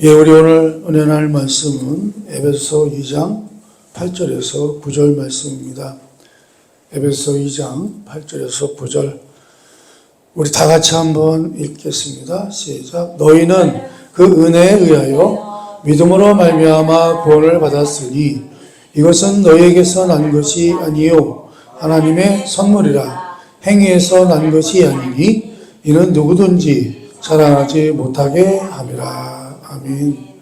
예, 우리 오늘 은혜 나눌 말씀은 에베소 2장 8절에서 9절 말씀입니다. 에베소 2장 8절에서 9절 우리 다 같이 한번 읽겠습니다. 시작. 너희는 그 은혜에 의하여 믿음으로 말미암아 구원을 받았으니 이것은 너희에게서 난 것이 아니요 하나님의 선물이라. 행위에서 난 것이 아니니 이는 누구든지 자랑하지 못하게 함이라. 아멘.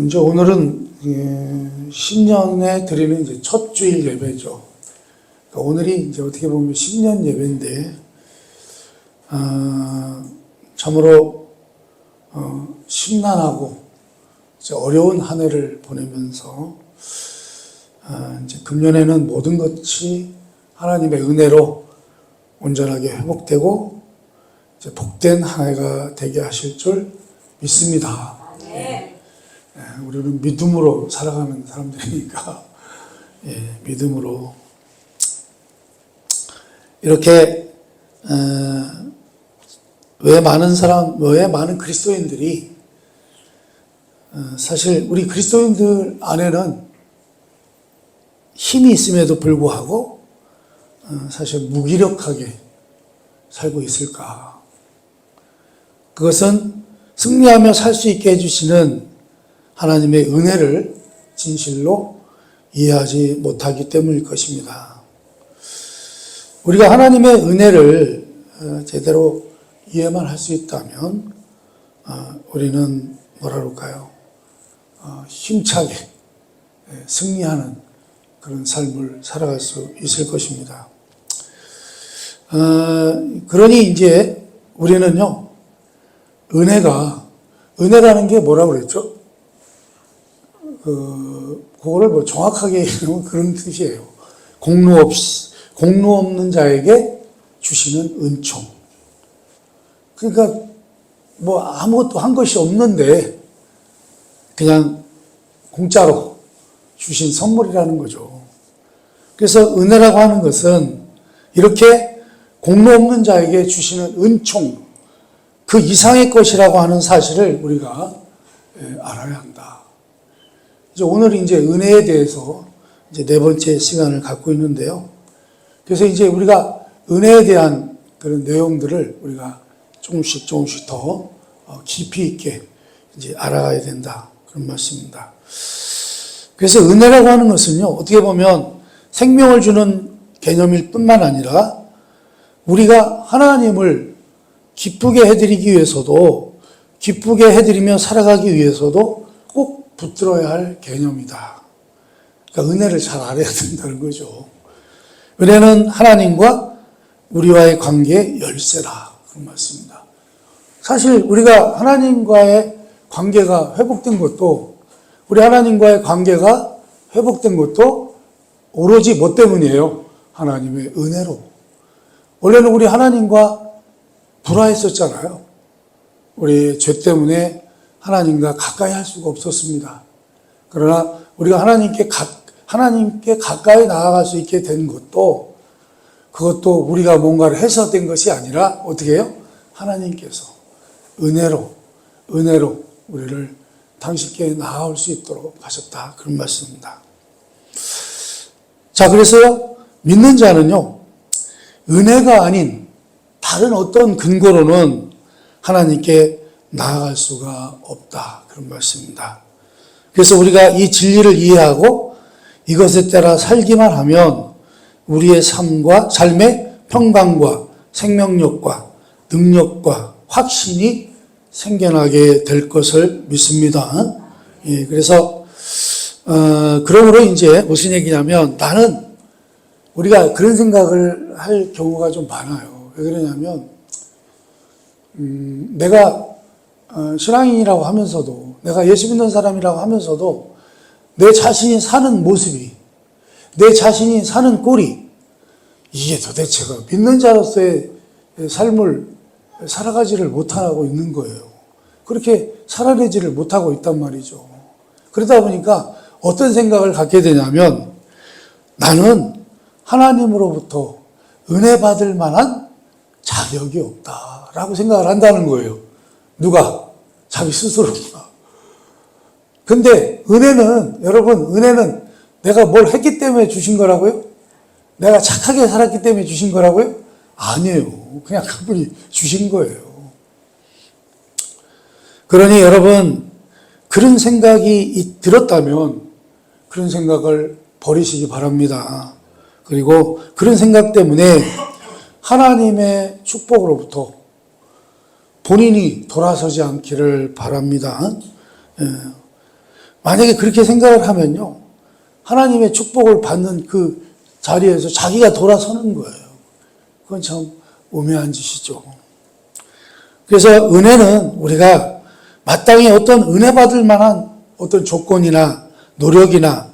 이제 오늘은 신년에 드리는 이제 첫 주일 예배죠. 그러니까 오늘이 이제 어떻게 보면 신년 예배인데, 참으로 심란하고 이제 어려운 한 해를 보내면서 이제 금년에는 모든 것이 하나님의 은혜로 온전하게 회복되고 이제 복된 한 해가 되게 하실 줄 믿습니다. 우리는 믿음으로 살아가는 사람들이니까 믿음으로 이렇게 왜 많은 그리스도인들이 사실 우리 그리스도인들 안에는 힘이 있음에도 불구하고 사실 무기력하게 살고 있을까? 그것은 승리하며 살 수 있게 해주시는 하나님의 은혜를 진실로 이해하지 못하기 때문일 것입니다. 우리가 하나님의 은혜를 제대로 이해만 할 수 있다면 우리는 뭐라 그럴까요? 힘차게 승리하는 그런 삶을 살아갈 수 있을 것입니다. 그러니 이제 우리는요, 은혜라는 게 뭐라고 그랬죠? 그거를 뭐 정확하게 그런 뜻이에요. 공로 없는 자에게 주시는 은총. 그러니까 뭐 아무것도 한 것이 없는데 그냥 공짜로 주신 선물이라는 거죠. 그래서 은혜라고 하는 것은 이렇게 공로 없는 자에게 주시는 은총, 그 이상의 것이라고 하는 사실을 우리가 알아야 한다. 오늘 이제 은혜에 대해서 이제 네 번째 시간을 갖고 있는데요. 그래서 이제 우리가 은혜에 대한 그런 내용들을 우리가 조금씩 더 깊이 있게 이제 알아가야 된다. 그런 말씀입니다. 그래서 은혜라고 하는 것은요, 어떻게 보면 생명을 주는 개념일 뿐만 아니라 우리가 하나님을 기쁘게 해드리기 위해서도, 기쁘게 해드리며 살아가기 위해서도 꼭 붙들어야 할 개념이다. 그러니까 은혜를 잘 알아야 된다는 거죠. 은혜는 하나님과 우리와의 관계의 열쇠다. 그런 말씀입니다. 사실 우리가 하나님과의 관계가 회복된 것도, 우리 하나님과의 관계가 회복된 것도 오로지 뭐 때문이에요? 하나님의 은혜로. 원래는 우리 하나님과 불화했었잖아요. 우리 죄 때문에 하나님과 가까이 할 수가 없었습니다. 그러나 우리가 하나님께 가까이 나아갈 수 있게 된 것도, 그것도 우리가 뭔가를 해서 된 것이 아니라 어떻게 해요? 하나님께서 은혜로 우리를 당신께 나아올 수 있도록 하셨다. 그런 말씀입니다. 자, 그래서 믿는 자는요, 은혜가 아닌 다른 어떤 근거로는 하나님께 나아갈 수가 없다. 그런 말씀입니다. 그래서 우리가 이 진리를 이해하고 이것에 따라 살기만 하면 우리의 삶의 평강과 생명력과 능력과 확신이 생겨나게 될 것을 믿습니다. 예, 그래서 그러므로 이제 무슨 얘기냐면, 우리가 그런 생각을 할 경우가 좀 많아요. 왜 그러냐면 내가 신앙인이라고 하면서도, 내가 예수 믿는 사람이라고 하면서도 내 자신이 사는 모습이, 내 자신이 사는 꼴이, 이게 도대체가 믿는 자로서의 삶을 살아가지를 못하고 있는 거예요. 그렇게 살아내지를 못하고 있단 말이죠. 그러다 보니까 어떤 생각을 갖게 되냐면, 나는 하나님으로부터 은혜 받을 만한 자격이 없다라고 생각을 한다는 거예요. 누가? 자기 스스로가. 근데 은혜는, 여러분, 은혜는 내가 뭘 했기 때문에 주신 거라고요? 내가 착하게 살았기 때문에 주신 거라고요? 아니에요. 그냥 그분이 주신 거예요. 그러니 여러분, 그런 생각이 들었다면 그런 생각을 버리시기 바랍니다. 그리고 그런 생각 때문에 하나님의 축복으로부터 본인이 돌아서지 않기를 바랍니다. 만약에 그렇게 생각을 하면요, 하나님의 축복을 받는 그 자리에서 자기가 돌아서는 거예요. 그건 참 우매한 짓이죠. 그래서 은혜는 우리가 마땅히 어떤 은혜 받을 만한 어떤 조건이나 노력이나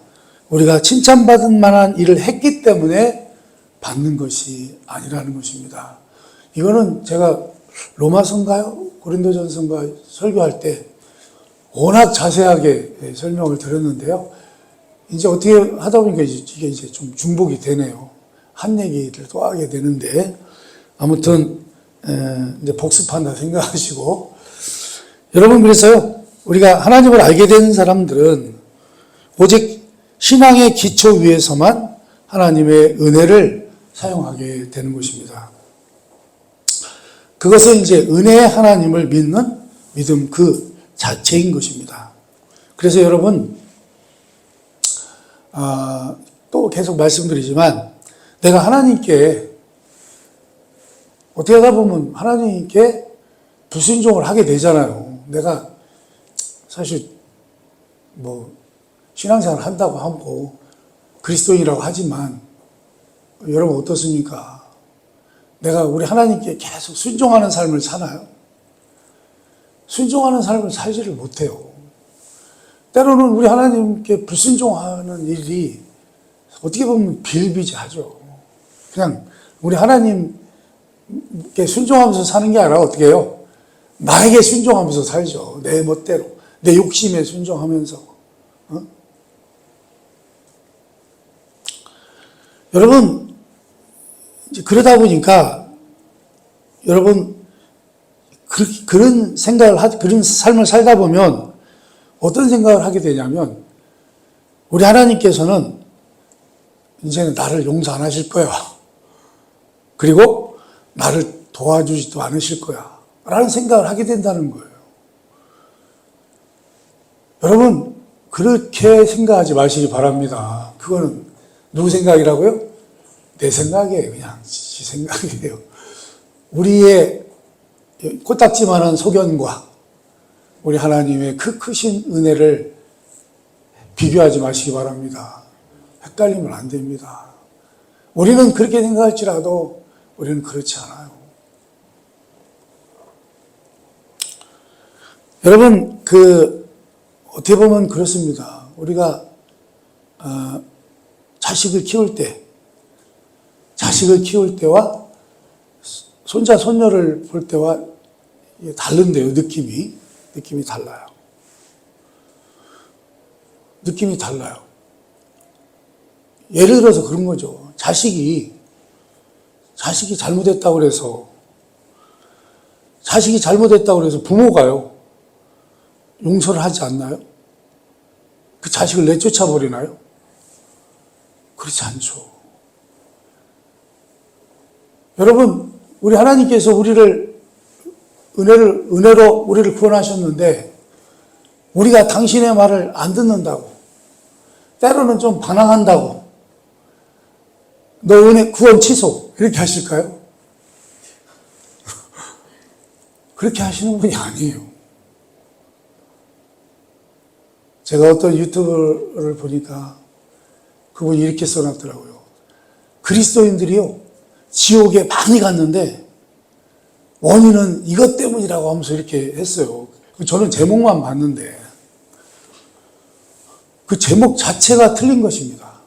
우리가 칭찬받을 만한 일을 했기 때문에 받는 것이 아니라는 것입니다. 이거는 제가 로마서인가요? 고린도전서인가 설교할 때 워낙 자세하게 설명을 드렸는데요. 이제 어떻게 하다 보니까 이게 이제 좀 중복이 되네요. 한 얘기를 또 하게 되는데, 아무튼 이제 복습한다 생각하시고, 여러분, 그래서요, 우리가 하나님을 알게 되는 사람들은 오직 신앙의 기초 위에서만 하나님의 은혜를 사용하게 되는 것입니다. 그것은 이제 은혜의 하나님을 믿는 믿음 그 자체인 것입니다. 그래서 여러분, 또 계속 말씀드리지만, 내가 하나님께, 어떻게 하다 보면 하나님께 불순종을 하게 되잖아요. 내가 사실 신앙생활을 한다고 하고 그리스도인이라고 하지만 여러분 어떻습니까? 내가 우리 하나님께 계속 순종하는 삶을 사나요? 순종하는 삶을 살지를 못해요. 때로는 우리 하나님께 불순종하는 일이 어떻게 보면 비일비재하죠. 그냥 우리 하나님께 순종하면서 사는 게 아니라 어떻게 해요? 나에게 순종하면서 살죠. 내 멋대로. 내 욕심에 순종하면서. 여러분, 이제 그러다 보니까, 여러분, 그런 생각을, 그런 삶을 살다 보면 어떤 생각을 하게 되냐면, 우리 하나님께서는 이제는 나를 용서 안 하실 거야. 그리고 나를 도와주지도 않으실 거야. 라는 생각을 하게 된다는 거예요. 여러분, 그렇게 생각하지 마시기 바랍니다. 그거는 누구 생각이라고요? 내 생각이에요. 그냥 지 생각이에요. 우리의 코딱지만한 소견과 우리 하나님의 그 크신 은혜를 비교하지 마시기 바랍니다. 헷갈리면 안 됩니다. 우리는 그렇게 생각할지라도 우리는 그렇지 않아요. 여러분, 어떻게 보면 그렇습니다. 우리가, 자식을 키울 때와 손자, 손녀를 볼 때와 다른데요, 느낌이 달라요. 느낌이 달라요. 예를 들어서 그런 거죠. 자식이 잘못했다고 그래서 부모가요, 용서를 하지 않나요? 그 자식을 내쫓아 버리나요? 그렇지 않죠. 여러분, 우리 하나님께서 은혜로 우리를 구원하셨는데, 우리가 당신의 말을 안 듣는다고, 때로는 좀 반항한다고, 너 구원 취소, 이렇게 하실까요? 그렇게 하시는 분이 아니에요. 제가 어떤 유튜브를 보니까 그분이 이렇게 써놨더라고요. 그리스도인들이요, 지옥에 많이 갔는데 원인은 이것 때문이라고 하면서 이렇게 했어요. 저는 제목만 봤는데 그 제목 자체가 틀린 것입니다.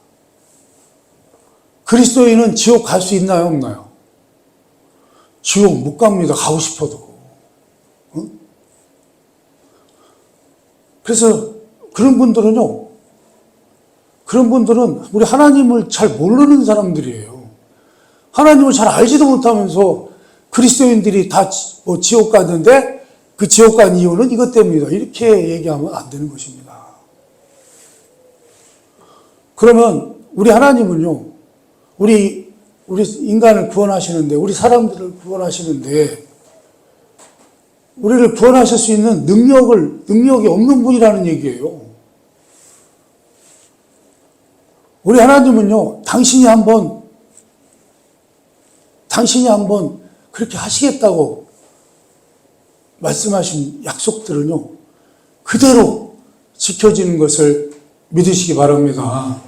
그리스도인은 지옥 갈 수 있나요, 없나요? 지옥 못 갑니다. 가고 싶어도. 그래서 그런 분들은 우리 하나님을 잘 모르는 사람들이에요. 하나님을 잘 알지도 못하면서 그리스도인들이 다 지옥 갔는데 그 지옥 간 이유는 이것 때문이다. 이렇게 얘기하면 안 되는 것입니다. 그러면 우리 하나님은요, 우리 인간을 구원하시는데, 우리 사람들을 구원하시는데, 우리를 구원하실 수 있는 능력이 없는 분이라는 얘기예요. 우리 하나님은요, 당신이 한번 그렇게 하시겠다고 말씀하신 약속들은요, 그대로 지켜지는 것을 믿으시기 바랍니다.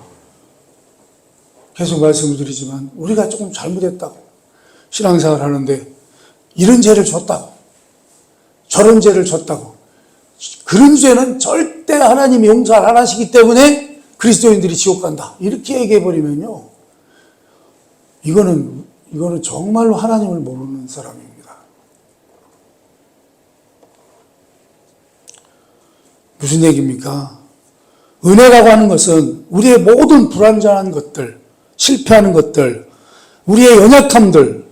계속 말씀을 드리지만, 우리가 조금 잘못했다고, 신앙생활 하는데, 이런 죄를 줬다고, 저런 죄를 줬다고, 그런 죄는 절대 하나님이 용서를 안 하시기 때문에 그리스도인들이 지옥 간다. 이렇게 얘기해버리면요, 이거는 정말로 하나님을 모르는 사람입니다. 무슨 얘기입니까? 은혜라고 하는 것은 우리의 모든 불완전한 것들, 실패하는 것들, 우리의 연약함들,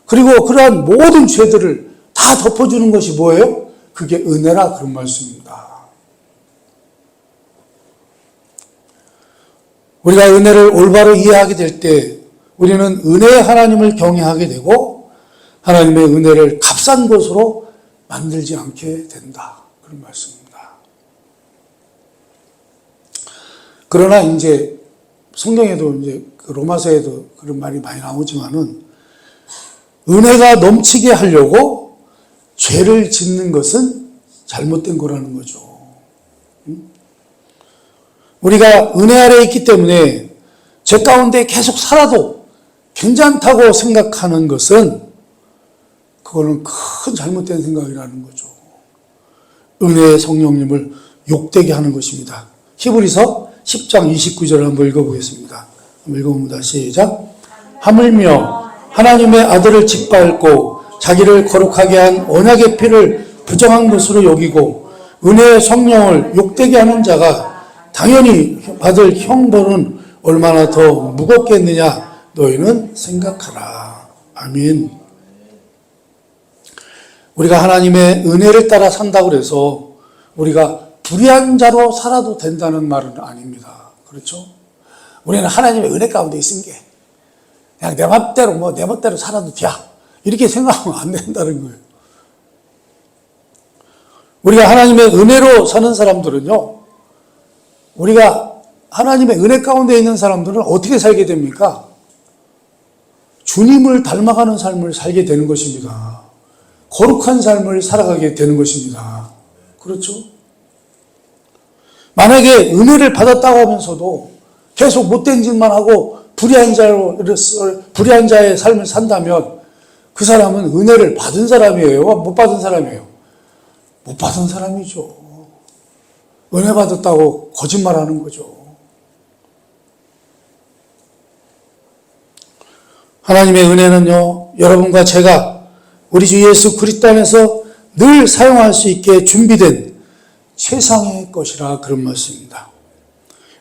그리고 그러한 모든 죄들을 다 덮어주는 것이 뭐예요? 그게 은혜라 그런 말씀입니다. 우리가 은혜를 올바로 이해하게 될 때 우리는 은혜의 하나님을 경외하게 되고 하나님의 은혜를 값싼 것으로 만들지 않게 된다. 그런 말씀입니다. 그러나 이제 성경에도 이제 로마서에도 그런 말이 많이 나오지만은 은혜가 넘치게 하려고 죄를 짓는 것은 잘못된 거라는 거죠. 우리가 은혜 아래에 있기 때문에 죄 가운데 계속 살아도 괜찮다고 생각하는 것은 그거는 큰 잘못된 생각이라는 거죠. 은혜의 성령님을 욕되게 하는 것입니다. 히브리서 10장 29절을 한번 읽어보겠습니다. 한번 읽어봅니다. 시작. 하물며 하나님의 아들을 짓밟고 자기를 거룩하게 한 언약의 피를 부정한 것으로 여기고 은혜의 성령을 욕되게 하는 자가 당연히 받을 형벌은 얼마나 더 무겁겠느냐 너희는 생각하라. 아멘. 우리가 하나님의 은혜를 따라 산다고 해서 우리가 불의한 자로 살아도 된다는 말은 아닙니다. 그렇죠? 우리는 하나님의 은혜 가운데 있은 게 그냥 내 멋대로 살아도 돼. 이렇게 생각하면 안 된다는 거예요. 우리가 하나님의 은혜로 사는 사람들은요, 우리가 하나님의 은혜 가운데 있는 사람들은 어떻게 살게 됩니까? 주님을 닮아가는 삶을 살게 되는 것입니다. 거룩한 삶을 살아가게 되는 것입니다. 그렇죠? 만약에 은혜를 받았다고 하면서도 계속 못된 짓만 하고 불의한 자의 삶을 산다면 그 사람은 은혜를 받은 사람이에요? 못 받은 사람이에요? 못 받은 사람이죠. 은혜 받았다고 거짓말하는 거죠. 하나님의 은혜는요, 여러분과 제가 우리 주 예수 그리스도 안에서 늘 사용할 수 있게 준비된 최상의 것이라 그런 말씀입니다.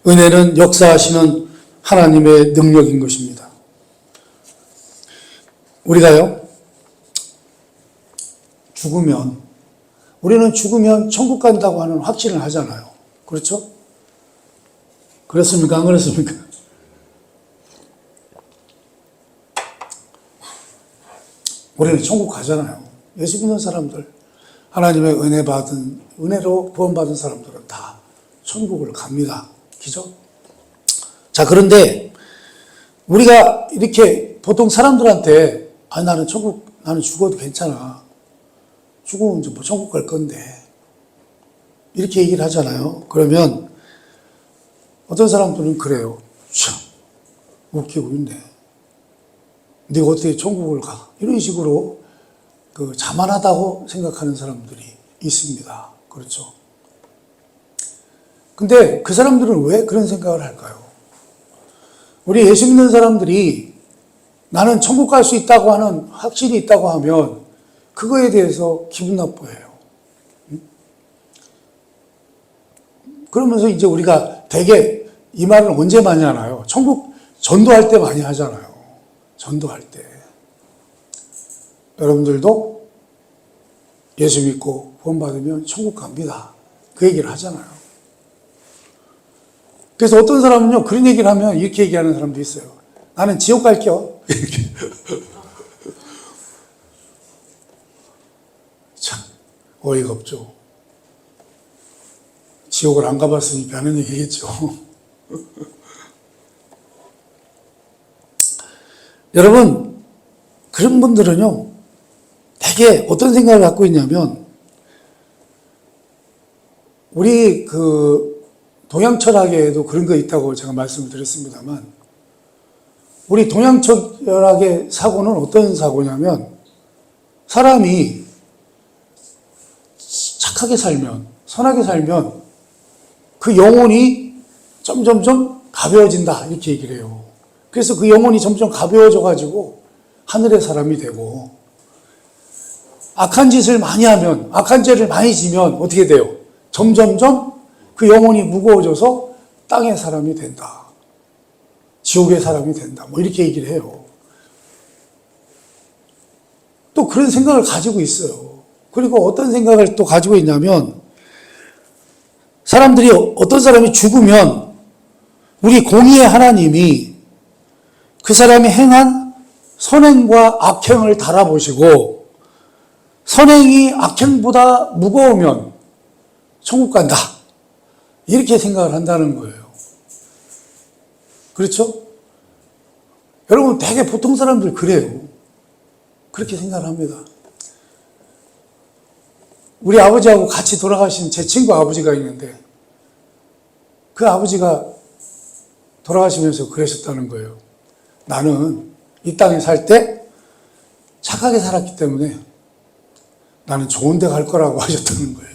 은혜는 역사하시는 하나님의 능력인 것입니다. 우리가요, 우리는 죽으면 천국 간다고 하는 확신을 하잖아요. 그렇죠? 그렇습니까? 안 그렇습니까? 우리는 천국 가잖아요. 예수 믿는 사람들, 하나님의 은혜로 구원받은 사람들은 다 천국을 갑니다. 그죠? 자, 그런데 우리가 이렇게 보통 사람들한테 나는 죽어도 괜찮아. 죽으면 이제 천국 갈 건데. 이렇게 얘기를 하잖아요. 그러면 어떤 사람들은 그래요. 참, 웃기고 있네. 네가 어떻게 천국을 가? 이런 식으로 자만하다고 생각하는 사람들이 있습니다. 그렇죠? 근데 그 사람들은 왜 그런 생각을 할까요? 우리 예수 믿는 사람들이 나는 천국 갈 수 있다고 하는 확신이 있다고 하면 그거에 대해서 기분 나빠해요. 그러면서 이제 우리가 되게 이 말을 언제 많이 하나요? 천국 전도할 때 많이 하잖아요. 전도할 때. 여러분들도 예수 믿고 구원받으면 천국 갑니다. 그 얘기를 하잖아요. 그래서 어떤 사람은요, 그런 얘기를 하면 이렇게 얘기하는 사람도 있어요. 나는 지옥 갈게요. 이렇게. 참, 어이가 없죠. 지옥을 안 가봤으니까 하는 얘기겠죠. 여러분, 그런 분들은요, 되게 어떤 생각을 갖고 있냐면, 우리 동양 철학에도 그런 거 있다고 제가 말씀을 드렸습니다만, 우리 동양 철학의 사고는 어떤 사고냐면, 사람이 착하게 살면, 선하게 살면, 그 영혼이 점점점 가벼워진다, 이렇게 얘기를 해요. 그래서 그 영혼이 점점 가벼워져가지고 하늘의 사람이 되고, 악한 짓을 많이 하면, 악한 죄를 많이 지면 어떻게 돼요? 점점점 그 영혼이 무거워져서 땅의 사람이 된다. 지옥의 사람이 된다. 뭐 이렇게 얘기를 해요. 또 그런 생각을 가지고 있어요. 그리고 어떤 생각을 또 가지고 있냐면, 사람들이, 어떤 사람이 죽으면 우리 공의의 하나님이 그 사람이 행한 선행과 악행을 달아보시고, 선행이 악행보다 무거우면 천국 간다. 이렇게 생각을 한다는 거예요. 그렇죠? 여러분, 되게 보통 사람들 그래요. 그렇게 생각을 합니다. 우리 아버지하고 같이 돌아가신 제 친구 아버지가 있는데, 그 아버지가 돌아가시면서 그러셨다는 거예요. 나는 이 땅에 살 때 착하게 살았기 때문에 나는 좋은 데 갈 거라고 하셨다는 거예요.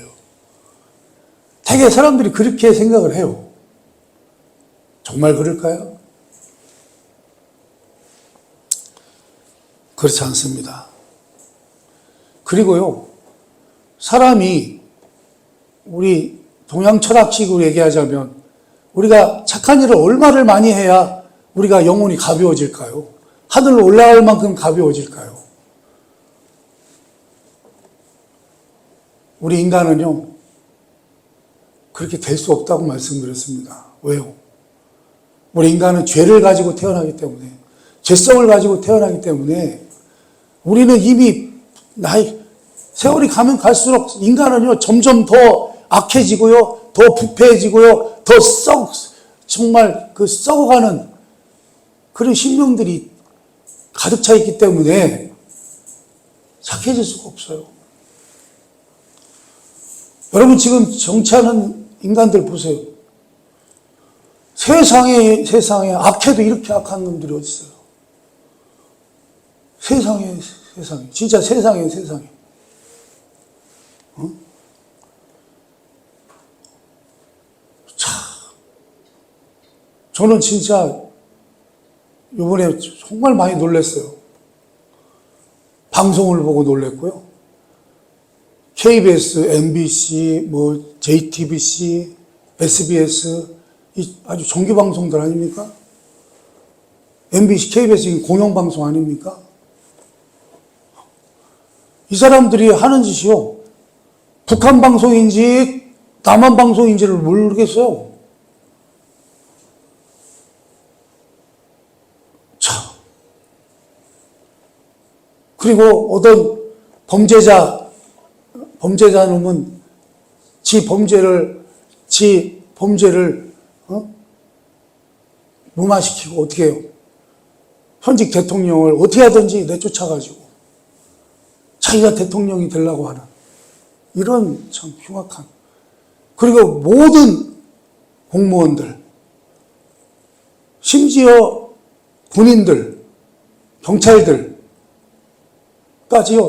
되게 사람들이 그렇게 생각을 해요. 정말 그럴까요? 그렇지 않습니다. 그리고요, 사람이, 우리 동양 철학식으로 얘기하자면, 우리가 착한 일을 얼마를 많이 해야 우리가 영혼이 가벼워질까요? 하늘로 올라갈 만큼 가벼워질까요? 우리 인간은요, 그렇게 될 수 없다고 말씀드렸습니다. 왜요? 우리 인간은 죄를 가지고 태어나기 때문에, 죄성을 가지고 태어나기 때문에, 우리는 이미 세월이 가면 갈수록 인간은요, 점점 더 악해지고요, 더 부패해지고요, 더 정말 썩어가는 그런 심령들이 가득 차 있기 때문에 착해질 수가 없어요. 여러분, 지금 정치하는 인간들 보세요. 세상에 악해도 이렇게 악한 놈들이 어디 있어요? 세상에 진짜 세상에. 어? 참, 저는 진짜 이번에 정말 많이 놀랐어요. 방송을 보고 놀랐고요. KBS, MBC, JTBC, SBS, 아주 정규 방송들 아닙니까? MBC, KBS 공영방송 아닙니까? 이 사람들이 하는 짓이요, 북한 방송인지 남한 방송인지를 모르겠어요. 참. 그리고 어떤 범죄자 놈은 지 범죄를 무마시키고 어떻게 해요? 현직 대통령을 어떻게 하든지 내쫓아가지고 자기가 대통령이 되려고 하는 이런 참 흉악한, 그리고 모든 공무원들, 심지어 군인들, 경찰들까지요,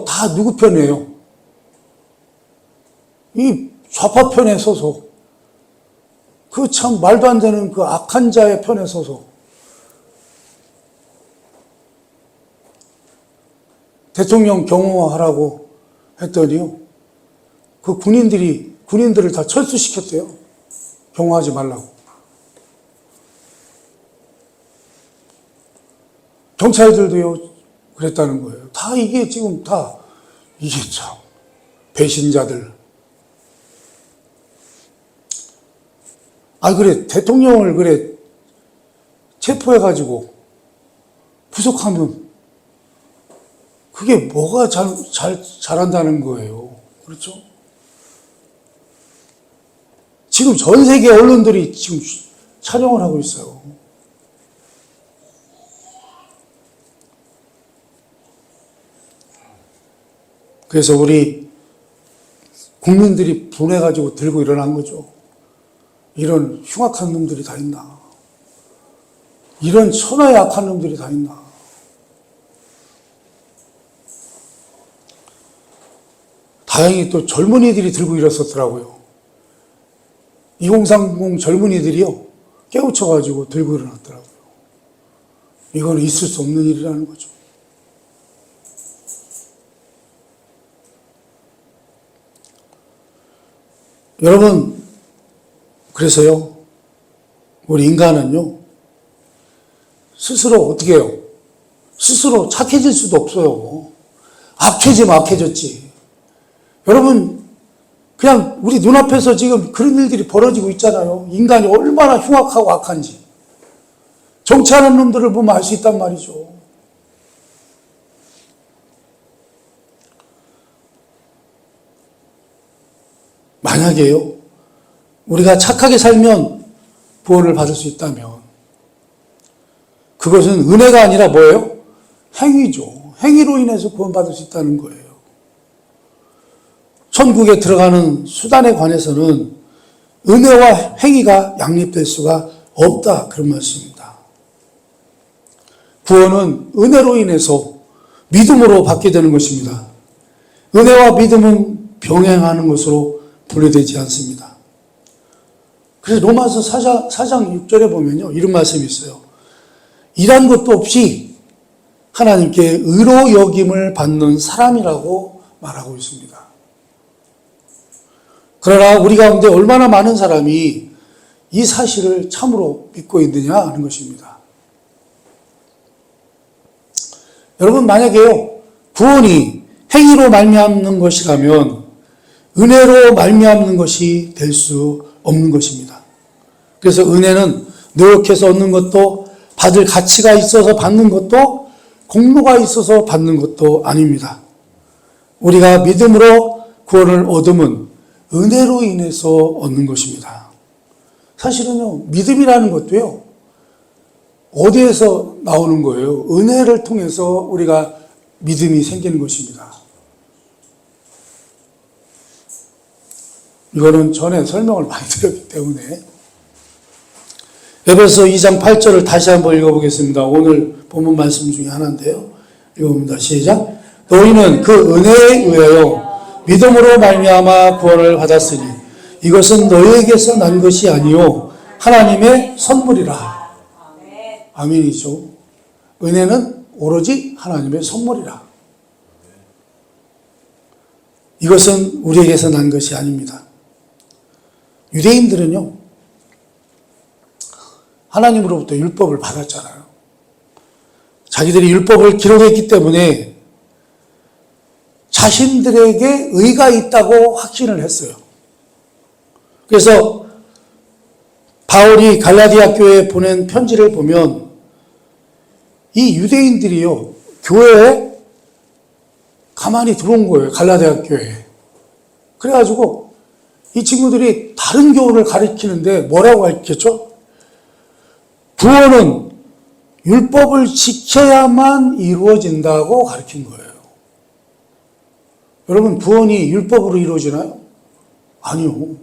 다 누구 편이에요? 이 좌파 편에 서서, 그 참 말도 안 되는 그 악한 자의 편에 서서 대통령 경호하라고 했더니요, 그 군인들을 다 철수시켰대요. 경호하지 말라고. 경찰들도요, 그랬다는 거예요. 다 이게 지금 이게 참, 배신자들, 그래, 대통령을 그래, 체포해가지고 구속하면 그게 뭐가 잘한다는 거예요. 그렇죠? 지금 전 세계 언론들이 지금 촬영을 하고 있어요. 그래서 우리 국민들이 분해가지고 들고 일어난 거죠. 이런 흉악한 놈들이 다 있나? 이런 천하에 악한 놈들이 다 있나? 다행히 또 젊은이들이 들고 일어섰더라고요. 2030 젊은이들이요, 깨우쳐가지고 들고 일어났더라고요. 이거는 있을 수 없는 일이라는 거죠. 여러분, 그래서요, 우리 인간은요, 스스로 어떻게 해요? 스스로 착해질 수도 없어요. 악해지면 악해졌지. 여러분, 그냥 우리 눈앞에서 지금 그런 일들이 벌어지고 있잖아요. 인간이 얼마나 흉악하고 악한지. 정치하는 놈들을 보면 알 수 있단 말이죠. 만약에요, 우리가 착하게 살면 구원을 받을 수 있다면 그것은 은혜가 아니라 뭐예요? 행위죠. 행위로 인해서 구원받을 수 있다는 거예요. 천국에 들어가는 수단에 관해서는 은혜와 행위가 양립될 수가 없다, 그런 말씀입니다. 구원은 은혜로 인해서 믿음으로 받게 되는 것입니다. 은혜와 믿음은 병행하는 것으로 분리되지 않습니다. 그래서 로마서 4장 6절에 보면요, 이런 말씀이 있어요. 일한 것도 없이 하나님께 의로 여김을 받는 사람이라고 말하고 있습니다. 그러나 우리 가운데 얼마나 많은 사람이 이 사실을 참으로 믿고 있느냐 하는 것입니다. 여러분, 만약에요, 구원이 행위로 말미암는 것이라면 은혜로 말미암는 것이 될 수 없는 것입니다. 그래서 은혜는 노력해서 얻는 것도, 받을 가치가 있어서 받는 것도, 공로가 있어서 받는 것도 아닙니다. 우리가 믿음으로 구원을 얻으면 은혜로 인해서 얻는 것입니다. 사실은요, 믿음이라는 것도요, 어디에서 나오는 거예요? 은혜를 통해서 우리가 믿음이 생기는 것입니다. 이거는 전에 설명을 많이 드렸기 때문에. 에베소 2장 8절을 다시 한번 읽어보겠습니다. 오늘 본문 말씀 중에 하나인데요. 읽어봅니다. 시작. 너희는 그 은혜에 의하여 믿음으로 말미암아 구원을 받았으니 이것은 너희에게서 난 것이 아니요 하나님의 선물이라. 아멘이죠. 은혜는 오로지 하나님의 선물이라. 이것은 우리에게서 난 것이 아닙니다. 유대인들은요, 하나님으로부터 율법을 받았잖아요. 자기들이 율법을 기록했기 때문에 자신들에게 의가 있다고 확신을 했어요. 그래서 바울이 갈라디아 교회에 보낸 편지를 보면 이 유대인들이요, 교회에 가만히 들어온 거예요. 갈라디아 교회에. 그래가지고 이 친구들이 다른 교훈을 가르치는데 뭐라고 가르쳤죠? 구원은 율법을 지켜야만 이루어진다고 가르친 거예요. 여러분, 구원이 율법으로 이루어지나요? 아니요.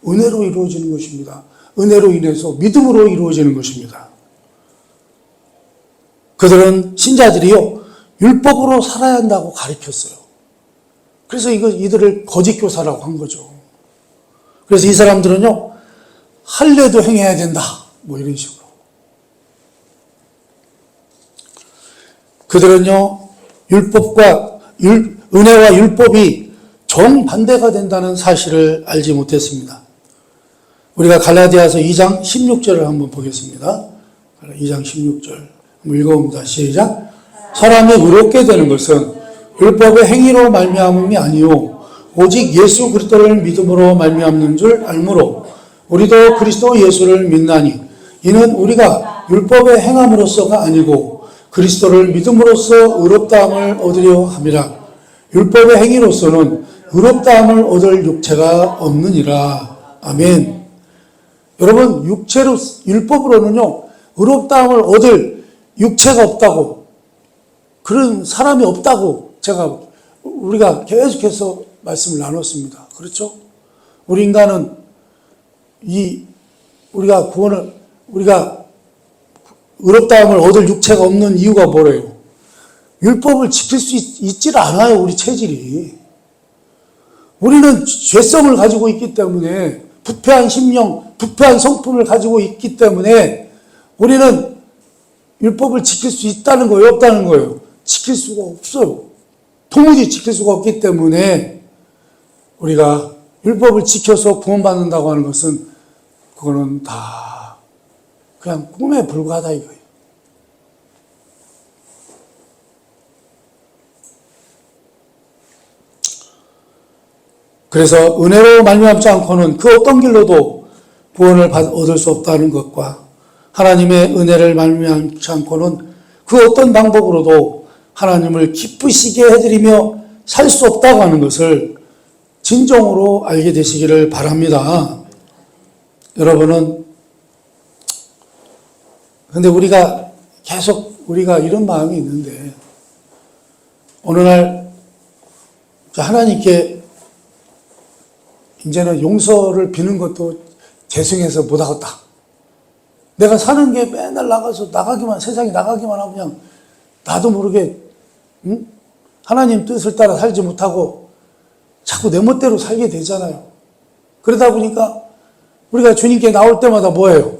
은혜로 이루어지는 것입니다. 은혜로 인해서 믿음으로 이루어지는 것입니다. 그들은, 신자들이요, 율법으로 살아야 한다고 가르쳤어요. 그래서 이들을 거짓교사라고 한 거죠. 그래서 이 사람들은요, 할례도 행해야 된다, 뭐 이런 식으로. 그들은요, 은혜와 율법이 정반대가 된다는 사실을 알지 못했습니다. 우리가 갈라디아서 2장 16절을 한번 보겠습니다. 2장 16절 한번 읽어봅니다. 시작. 사람이 의롭게 되는 것은 율법의 행위로 말미암음이 아니요 오직 예수 그리스도를 믿음으로 말미암는 줄 알므로 우리도 그리스도 예수를 믿나니 이는 우리가 율법의 행함으로서가 아니고 그리스도를 믿음으로써 의롭다함을 얻으려 함이라. 율법의 행위로서는 의롭다함을 얻을 육체가 없느니라. 아멘. 여러분, 율법으로는요, 의롭다함을 얻을 육체가 없다고, 그런 사람이 없다고 우리가 계속해서 말씀을 나눴습니다. 그렇죠? 우리 인간은 우리가 의롭다함을 얻을 육체가 없는 이유가 뭐래요? 율법을 지킬 수 있질 않아요, 우리 체질이. 우리는 죄성을 가지고 있기 때문에, 부패한 심령, 부패한 성품을 가지고 있기 때문에 우리는 율법을 지킬 수 있다는 거예요, 없다는 거예요? 지킬 수가 없어요. 도무지 지킬 수가 없기 때문에 우리가 율법을 지켜서 구원받는다고 하는 것은 그거는 다 그냥 꿈에 불과하다 이거예요. 그래서 은혜로 말미암지 않고는 그 어떤 길로도 구원을 얻을 수 없다는 것과 하나님의 은혜를 말미암지 않고는 그 어떤 방법으로도 하나님을 기쁘시게 해드리며 살 수 없다고 하는 것을 진정으로 알게 되시기를 바랍니다. 여러분은 근데 우리가 이런 마음이 있는데 어느 날 하나님께 이제는 용서를 비는 것도 죄송해서 못하겠다. 내가 사는 게 맨날 세상에 나가기만 하고 그냥 나도 모르게 하나님 뜻을 따라 살지 못하고 자꾸 내 멋대로 살게 되잖아요. 그러다 보니까 우리가 주님께 나올 때마다 뭐예요?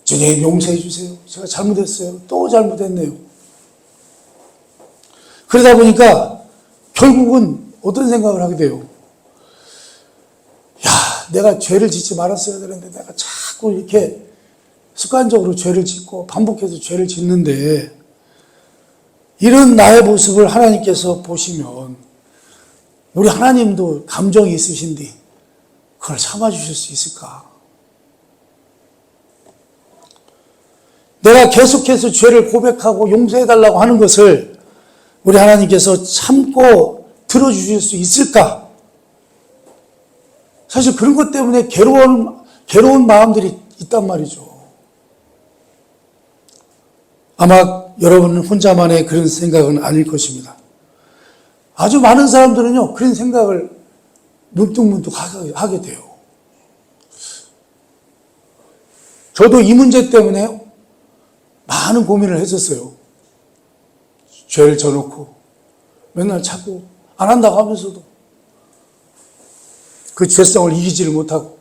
주님 용서해 주세요. 제가 잘못했어요. 또 잘못했네요. 그러다 보니까 결국은 어떤 생각을 하게 돼요? 내가 죄를 짓지 말았어야 되는데 내가 자꾸 이렇게 습관적으로 죄를 짓고 반복해서 죄를 짓는데 이런 나의 모습을 하나님께서 보시면 우리 하나님도 감정이 있으신데 그걸 참아주실 수 있을까? 내가 계속해서 죄를 고백하고 용서해달라고 하는 것을 우리 하나님께서 참고 들어주실 수 있을까? 사실 그런 것 때문에 괴로운 마음들이 있단 말이죠. 아마 여러분은 혼자만의 그런 생각은 아닐 것입니다. 아주 많은 사람들은요, 그런 생각을 문득문득 하게 돼요. 저도 이 문제 때문에 많은 고민을 했었어요. 죄를 져놓고 맨날 자꾸 안 한다고 하면서도 그 죄성을 이기지를 못하고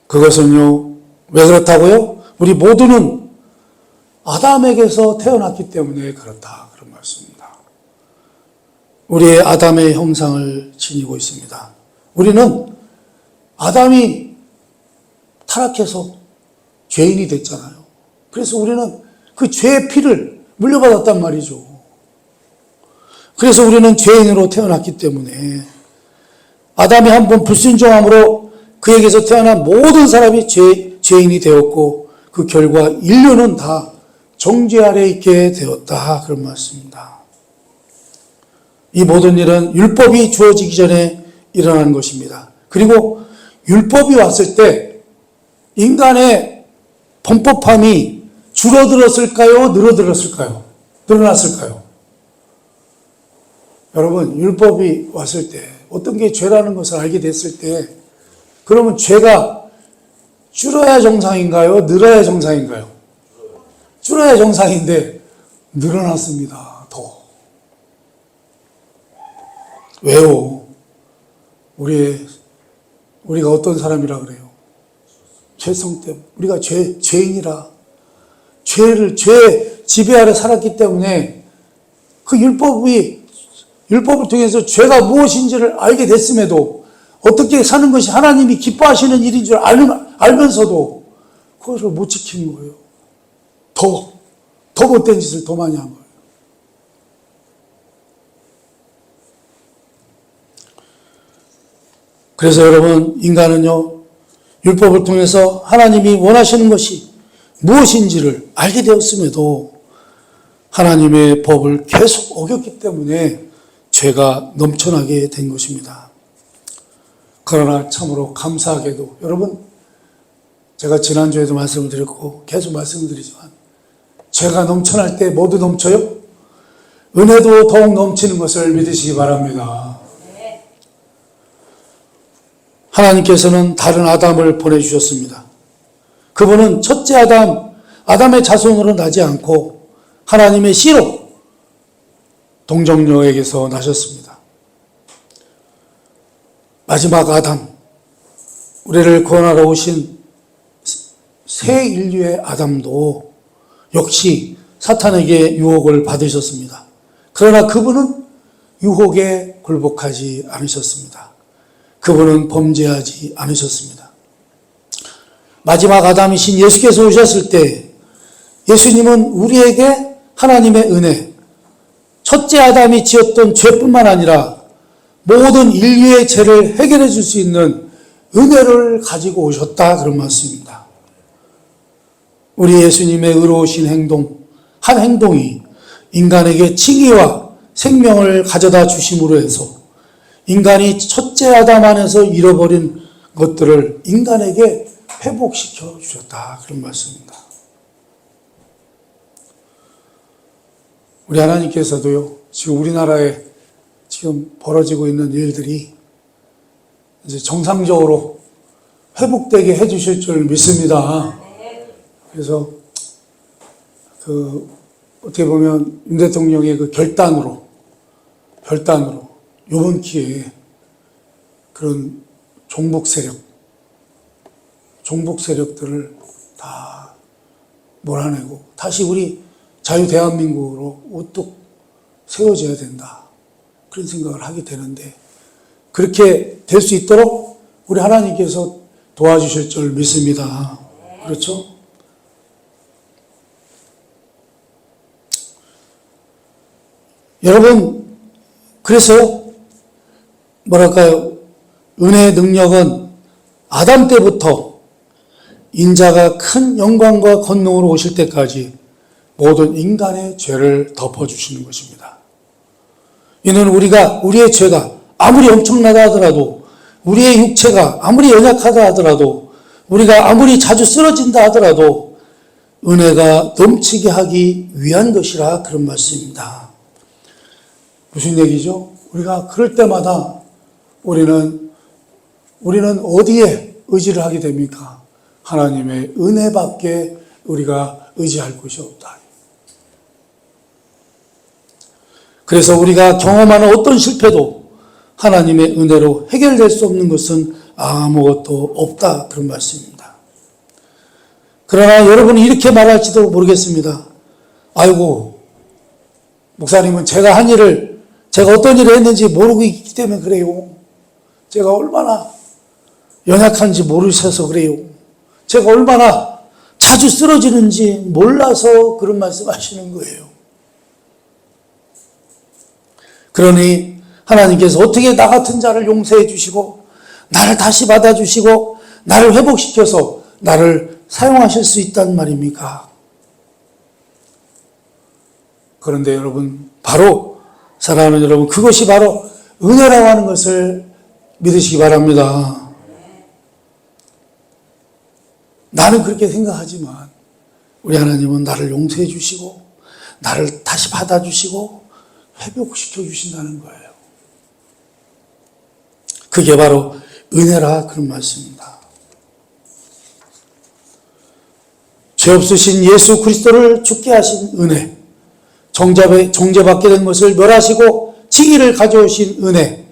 그것은요, 왜 그렇다고요? 우리 모두는 아담에게서 태어났기 때문에 그렇다. 그런 말씀입니다. 우리의 아담의 형상을 지니고 있습니다. 우리는 아담이 타락해서 죄인이 됐잖아요. 그래서 우리는 그 죄의 피를 물려받았단 말이죠. 그래서 우리는 죄인으로 태어났기 때문에 아담이 한번 불순종함으로 그에게서 태어난 모든 사람이 죄인이 되었고 그 결과 인류는 다 정죄 아래에 있게 되었다. 그런 말씀입니다. 이 모든 일은 율법이 주어지기 전에 일어나는 것입니다. 그리고 율법이 왔을 때 인간의 범법함이 줄어들었을까요? 늘어들었을까요? 늘어났을까요? 여러분, 율법이 왔을 때 어떤 게 죄라는 것을 알게 됐을 때 그러면 죄가 줄어야 정상인가요? 늘어야 정상인가요? 줄어야 정상인데 늘어났습니다. 더. 왜요? 우리가 어떤 사람이라 그래요? 죄성 때문에. 우리가 죄인이라. 죄 지배 아래 살았기 때문에 그 율법을 통해서 죄가 무엇인지를 알게 됐음에도 어떻게 사는 것이 하나님이 기뻐하시는 일인 줄 알면서도 그것을 못 지키는 거예요. 더 못된 짓을 더 많이 한 거예요. 그래서 여러분, 인간은요, 율법을 통해서 하나님이 원하시는 것이 무엇인지를 알게 되었음에도 하나님의 법을 계속 어겼기 때문에 죄가 넘쳐나게 된 것입니다. 그러나 참으로 감사하게도 여러분, 제가 지난주에도 말씀을 드렸고 계속 말씀을 드리지만 죄가 넘쳐날 때 모두 넘쳐요? 은혜도 더욱 넘치는 것을 믿으시기 바랍니다. 하나님께서는 다른 아담을 보내주셨습니다. 그분은 첫째 아담의 자손으로 나지 않고 하나님의 씨로 동정녀에게서 나셨습니다. 마지막 아담, 우리를 구원하러 오신 새 인류의 아담도 역시 사탄에게 유혹을 받으셨습니다. 그러나 그분은 유혹에 굴복하지 않으셨습니다. 그분은 범죄하지 않으셨습니다. 마지막 아담이신 예수께서 오셨을 때 예수님은 우리에게 하나님의 은혜, 첫째 아담이 지었던 죄뿐만 아니라 모든 인류의 죄를 해결해 줄 수 있는 은혜를 가지고 오셨다, 그런 말씀입니다. 우리 예수님의 의로우신 행동, 한 행동이 인간에게 칭의와 생명을 가져다 주심으로 해서 인간이 첫째 아담 안에서 잃어버린 것들을 인간에게 회복시켜 주셨다, 그런 말씀입니다. 우리 하나님께서도요, 지금 우리나라에 지금 벌어지고 있는 일들이 이제 정상적으로 회복되게 해주실 줄 믿습니다. 그래서 어떻게 보면 윤 대통령의 그 결단으로 이번 기회에 그런 종북 세력들을 다 몰아내고 다시 우리 자유 대한민국으로 우뚝 세워져야 된다, 그런 생각을 하게 되는데, 그렇게 될 수 있도록 우리 하나님께서 도와주실 줄 믿습니다. 그렇죠? 여러분, 그래서 뭐랄까요, 은혜의 능력은 아담 때부터 인자가 큰 영광과 권능으로 오실 때까지 모든 인간의 죄를 덮어주시는 것입니다. 이는 우리의 죄가 아무리 엄청나다 하더라도, 우리의 육체가 아무리 연약하다 하더라도, 우리가 아무리 자주 쓰러진다 하더라도 은혜가 넘치게 하기 위한 것이라, 그런 말씀입니다. 무슨 얘기죠? 우리가 그럴 때마다 우리는 어디에 의지를 하게 됩니까? 하나님의 은혜밖에 우리가 의지할 곳이 없다. 그래서 우리가 경험하는 어떤 실패도 하나님의 은혜로 해결될 수 없는 것은 아무것도 없다, 그런 말씀입니다. 그러나 여러분이 이렇게 말할지도 모르겠습니다. 아이고, 목사님은 제가 어떤 일을 했는지 모르고 있기 때문에 그래요. 제가 얼마나 연약한지 모르셔서 그래요. 제가 얼마나 자주 쓰러지는지 몰라서 그런 말씀 하시는 거예요. 그러니 하나님께서 어떻게 나 같은 자를 용서해 주시고 나를 다시 받아주시고 나를 회복시켜서 나를 사용하실 수 있단 말입니까? 그런데 여러분, 사랑하는 여러분, 그것이 바로 은혜라고 하는 것을 믿으시기 바랍니다. 나는 그렇게 생각하지만 우리 하나님은 나를 용서해 주시고 나를 다시 받아주시고 회복시켜 주신다는 거예요. 그게 바로 은혜라, 그런 말씀입니다. 죄 없으신 예수 그리스도를 죽게 하신 은혜, 정죄받게 된 것을 멸하시고 칭의를 가져오신 은혜,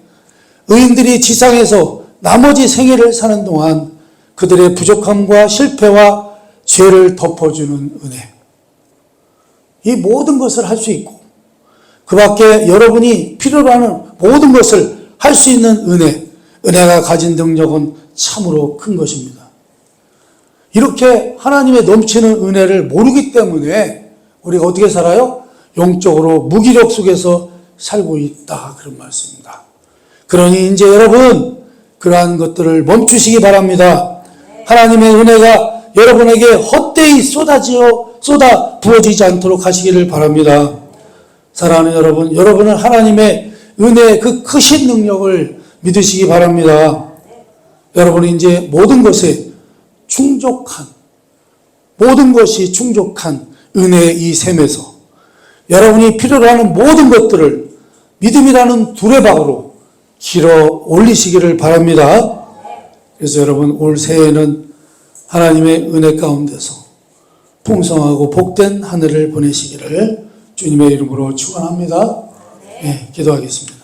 의인들이 지상에서 나머지 생애를 사는 동안 그들의 부족함과 실패와 죄를 덮어주는 은혜, 이 모든 것을 할 수 있고 그 밖에 여러분이 필요로 하는 모든 것을 할 수 있는 은혜가 가진 능력은 참으로 큰 것입니다. 이렇게 하나님의 넘치는 은혜를 모르기 때문에 우리가 어떻게 살아요? 영적으로 무기력 속에서 살고 있다, 그런 말씀입니다. 그러니 이제 여러분, 그러한 것들을 멈추시기 바랍니다. 하나님의 은혜가 여러분에게 헛되이 쏟아 부어지지 않도록 하시기를 바랍니다. 사랑하는 여러분, 여러분은 하나님의 은혜의 그 크신 능력을 믿으시기 바랍니다. 여러분이 이제 모든 것이 충족한 은혜의 이 셈에서 여러분이 필요로 하는 모든 것들을 믿음이라는 두레박으로 길어 올리시기를 바랍니다. 그래서 여러분 올 새해에는 하나님의 은혜 가운데서 풍성하고 복된 한 해를 보내시기를 주님의 이름으로 축원합니다. 네, 기도하겠습니다.